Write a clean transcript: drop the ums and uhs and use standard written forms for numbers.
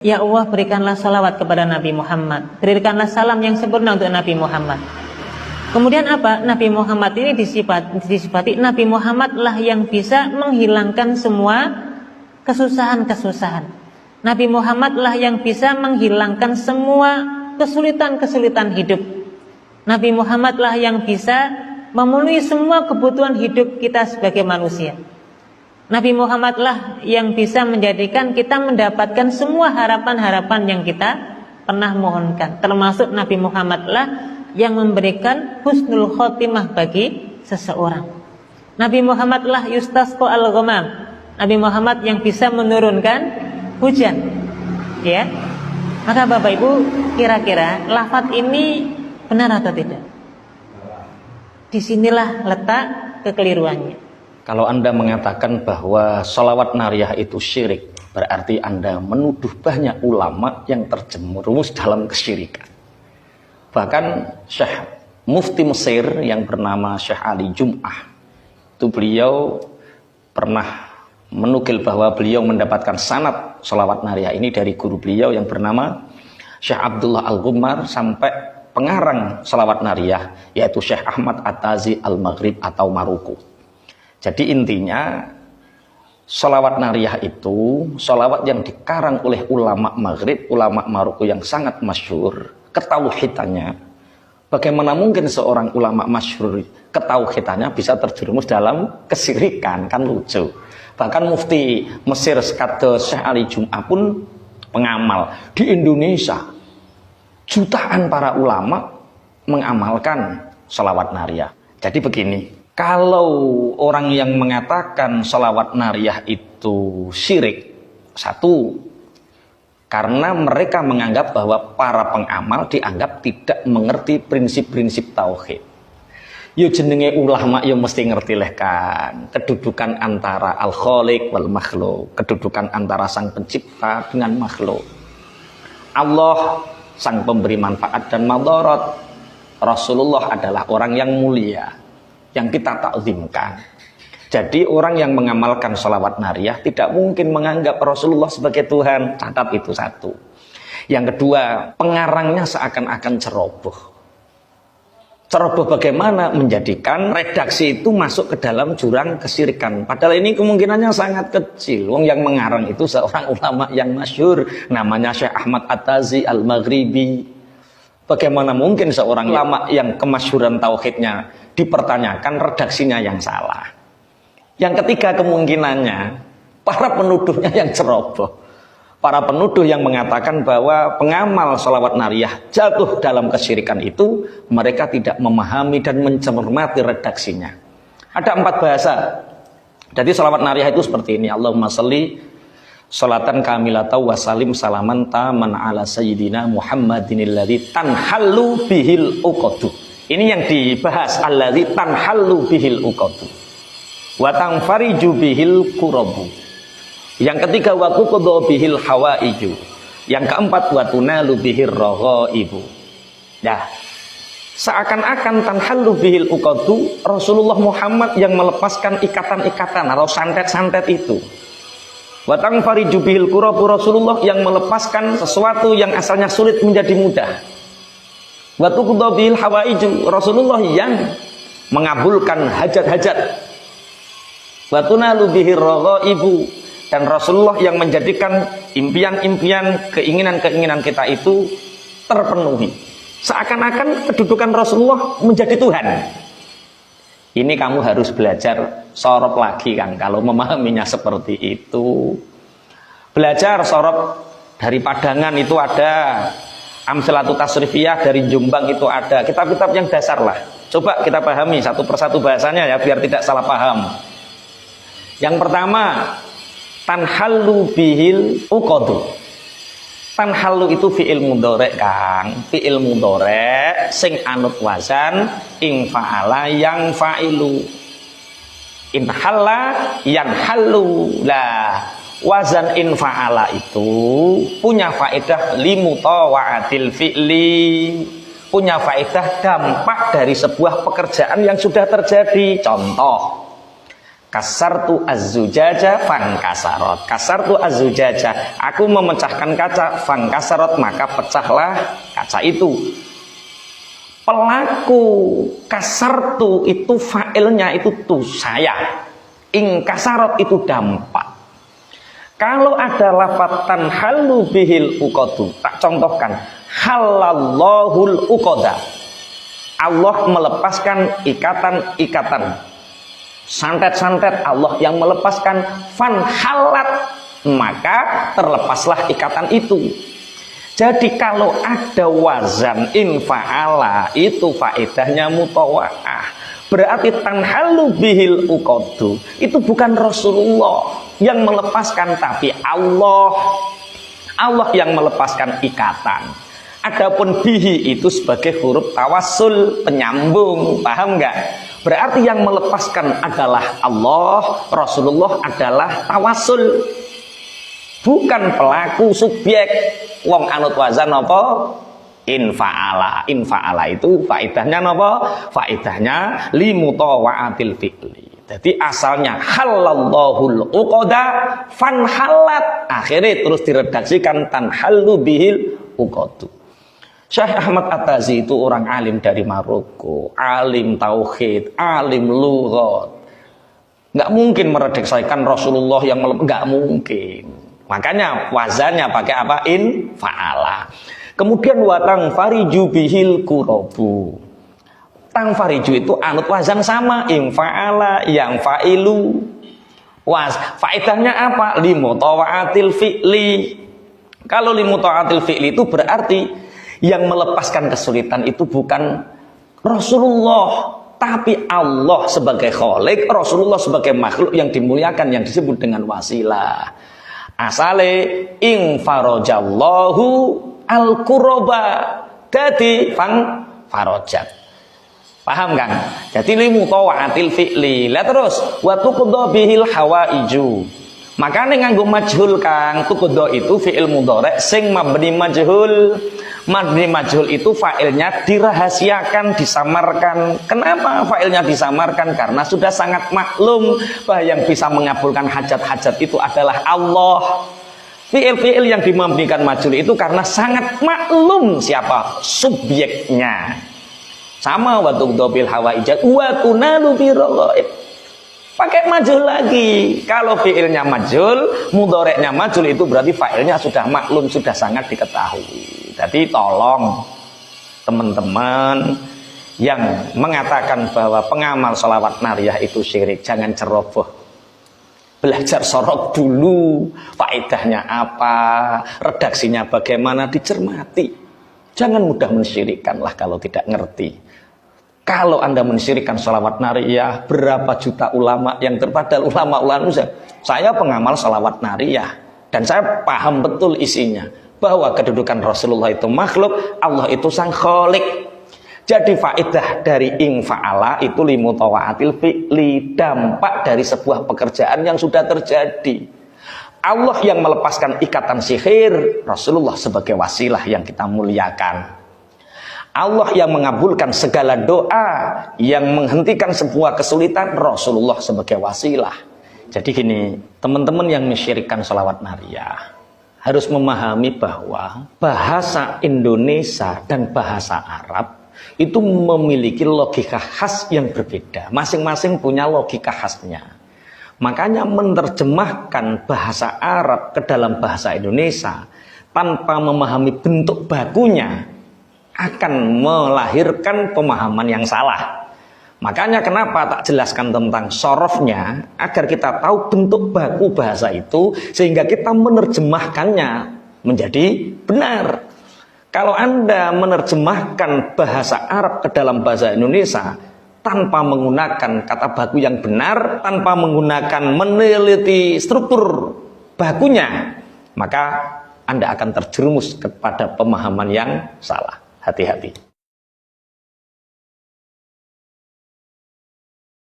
Ya Allah, berikanlah salawat kepada Nabi Muhammad, berikanlah salam yang sempurna untuk Nabi Muhammad. Kemudian apa? Nabi Muhammad ini disifati Nabi Muhammad lah yang bisa menghilangkan semua kesusahan-kesusahan. Nabi Muhammad lah yang bisa menghilangkan semua kesulitan-kesulitan hidup. Nabi Muhammad lah yang bisa memenuhi semua kebutuhan hidup kita sebagai manusia. Nabi Muhammad lah yang bisa menjadikan kita mendapatkan semua harapan-harapan yang kita pernah mohonkan. Termasuk Nabi Muhammad lah yang memberikan husnul khotimah bagi seseorang. Nabi Muhammad lah yustasqa al-ghamam. Nabi Muhammad yang bisa menurunkan hujan. Ya. Maka Bapak Ibu, kira-kira lafaz ini benar atau tidak? Disinilah letak kekeliruannya. Kalau Anda mengatakan bahwa sholawat nariyah itu syirik, berarti Anda menuduh banyak ulama yang terjerumus dalam kesyirikan. Bahkan Syekh Mufti Mesir yang bernama Syekh Ali Jum'ah, itu beliau pernah menukil bahwa beliau mendapatkan sanad sholawat nariyah ini dari guru beliau yang bernama Syekh Abdullah Al-Ghummar sampai pengarang sholawat nariyah, yaitu Syekh Ahmad At-Tazi Al-Maghrib atau Maruku. Jadi intinya sholawat nariyah itu sholawat yang dikarang oleh ulama Maghrib, ulama Maroko yang sangat masyhur ketauhidannya. Bagaimana mungkin seorang ulama masyhur ketauhidannya bisa terjerumus dalam kesyirikan? Kan lucu. Bahkan Mufti Mesir sekaligus Syekh Ali Jum'ah pun pengamal. Di Indonesia jutaan para ulama mengamalkan sholawat nariyah. Jadi begini, kalau orang yang mengatakan sholawat nariyah itu syirik, satu, karena mereka menganggap bahwa para pengamal dianggap tidak mengerti prinsip-prinsip tauhid. Yo jenenge ulama yo mesti ngerti leh kan kedudukan antara al-khaliq wal makhluk, kedudukan antara sang pencipta dengan makhluk. Allah sang pemberi manfaat dan madarat. Rasulullah adalah orang yang mulia yang kita takzimkan. Jadi orang yang mengamalkan sholawat nariyah tidak mungkin menganggap Rasulullah sebagai Tuhan. Catat itu satu. Yang kedua, pengarangnya seakan-akan ceroboh. Ceroboh bagaimana? Menjadikan redaksi itu masuk ke dalam jurang kesyirikan. Padahal ini kemungkinannya sangat kecil. Wong yang mengarang itu seorang ulama yang masyhur, namanya Syekh Ahmad At-Tazi Al-Maghribi. Bagaimana mungkin seorang ulama yang kemasyhuran tauhidnya dipertanyakan redaksinya yang salah? Yang ketiga kemungkinannya para penuduhnya yang ceroboh, para penuduh yang mengatakan bahwa pengamal sholawat nariyah jatuh dalam kesyirikan itu mereka tidak memahami dan mencermati redaksinya. Ada 4 bahasa. Jadi sholawat nariyah itu seperti ini: Allahumma sholli sholatan kamilatan wa salim salaman taman ala sayyidina Muhammadinil ladzi tanhallu bihil uqadu. Ini yang dibahas, alladzi tanhallu bihil uqadu wa tanfariju bihil kurabu. Yang ketiga wa tuqda bihil hawaiju. Yang keempat wa tunalu bihir raghaibu. Ya. Seakan-akan tanhallu bihil uqadu, Rasulullah Muhammad yang melepaskan ikatan-ikatan atau santet-santet itu. Wa tanfariju bihil kurabu, Rasulullah yang melepaskan sesuatu yang asalnya sulit menjadi mudah. Wa tuqda bihil hawaiju, Rasulullah yang mengabulkan hajat-hajat. Wa tunalu bihir raghaibu, dan Rasulullah yang menjadikan impian-impian, keinginan-keinginan kita itu terpenuhi. Seakan-akan kedudukan Rasulullah menjadi Tuhan. Ini kamu harus belajar sorop lagi kan, kalau memahaminya seperti itu. Belajar sorop dari Padangan itu ada, Amsalatu Tasrifiyah dari Jombang itu ada, kitab-kitab yang dasar lah. Coba kita pahami satu persatu bahasanya ya, biar tidak salah paham. Yang pertama, tanhallu bihil uqadu. Tanhallu itu fi'il mudhari' Kang, fi'il mudhari' sing anut wazan ing fa'ala yang fa'ilu. In halla yanhallu. Lah, wazan in fa'ala itu punya faedah limutawa'atil fi'li, punya faedah dampak dari sebuah pekerjaan yang sudah terjadi. Contoh, Kasartu az-zujaja fankasarot. Kasartu az-zujaja, aku memecahkan kaca, fankasarot, maka pecahlah kaca itu. Pelaku kasartu itu fa'ilnya itu tuh saya. Ingkasarot itu dampak. Kalau ada lafatan halu bihil uqadu, tak contohkan, halallahul uqada. Allah melepaskan ikatan-ikatan. Santet-santet Allah yang melepaskan, fanhalat, maka terlepaslah ikatan itu. Jadi kalau ada wazan infa'ala itu faedahnya mutawa'ah. Berarti tanhalu bihil uqadu itu bukan Rasulullah yang melepaskan, tapi Allah yang melepaskan ikatan. Adapun bihi itu sebagai huruf tawassul, penyambung, paham nggak? Berarti yang melepaskan adalah Allah, Rasulullah adalah tawassul, bukan pelaku subjek. Wong anut wazan apa? Infa'ala. Infa'ala itu faedahnya apa? Faedahnya limutawa'atil fi'li. Jadi asalnya halallahul uqada fanhalat, akhirnya terus diredaksikan tanhallu bihil uqadu. Syekh Ahmad At-Tazi itu orang alim dari Maroko, alim tauhid, alim lughat. Nggak mungkin meredaksikan Rasulullah yang nggak mungkin. Makanya wazannya pakai apa? In fa'ala. Kemudian watang fariju bihil kurobu. Tang fariju itu anut wazan sama, in fa'ala, yang fa'ilu. Faedahnya apa? Limutawa'atil fi'li. Kalau limutawa'atil fi'li itu berarti yang melepaskan kesulitan itu bukan Rasulullah, tapi Allah sebagai khalik, Rasulullah sebagai makhluk yang dimuliakan, yang disebut dengan wasilah. Asale ing farajallahu al-quraba, jadi fang farajat. Paham kan? Jadi limutawa'atil fi'li. Lah terus wa tuqda bihil hawaiju. Makane nganggo majhul Kang, tuqda itu fi'il mudhari' sing mabni majhul. Mabni majhul itu fa'ilnya dirahasiakan, disamarkan. Kenapa fa'ilnya disamarkan? Karena sudah sangat maklum bahwa yang bisa mengabulkan hajat-hajat itu adalah Allah. Fi'il-fi'il yang dimabnikan majhul itu karena sangat maklum siapa subjeknya. Sama wa tuqda bil hawaij wa tunalu biraghaib. Pakai majhul lagi. Kalau fi'ilnya majhul, mudhari'nya majhul, itu berarti fa'ilnya sudah maklum, sudah sangat diketahui. Jadi tolong teman-teman yang mengatakan bahwa pengamal sholawat nariyah itu syirik, jangan ceroboh. Belajar sorok dulu, faedahnya apa, redaksinya bagaimana, dicermati. Jangan mudah mensyirikkanlah kalau tidak ngerti. Kalau Anda mensyirikkan sholawat nariyah, berapa juta ulama yang terpadal ulama-ulama saya pengamal sholawat nariyah dan saya paham betul isinya, bahwa kedudukan Rasulullah itu makhluk, Allah itu sang khalik. Jadi faedah dari ing fa'ala itu limutawa'atil fi'li, dampak dari sebuah pekerjaan yang sudah terjadi. Allah yang melepaskan ikatan sihir, Rasulullah sebagai wasilah yang kita muliakan. Allah yang mengabulkan segala doa, yang menghentikan sebuah kesulitan, Rasulullah sebagai wasilah. Jadi gini, teman-teman yang mensyirikkan sholawat nariyah harus memahami bahwa bahasa Indonesia dan bahasa Arab itu memiliki logika khas yang berbeda. Masing-masing punya logika khasnya. Makanya menerjemahkan bahasa Arab ke dalam bahasa Indonesia tanpa memahami bentuk bakunya akan melahirkan pemahaman yang salah. Makanya kenapa tak jelaskan tentang sorofnya, agar kita tahu bentuk baku bahasa itu, sehingga kita menerjemahkannya menjadi benar. Kalau Anda menerjemahkan bahasa Arab ke dalam bahasa Indonesia tanpa menggunakan kata baku yang benar, tanpa menggunakan meneliti struktur bakunya, maka Anda akan terjerumus kepada pemahaman yang salah. Hati-hati.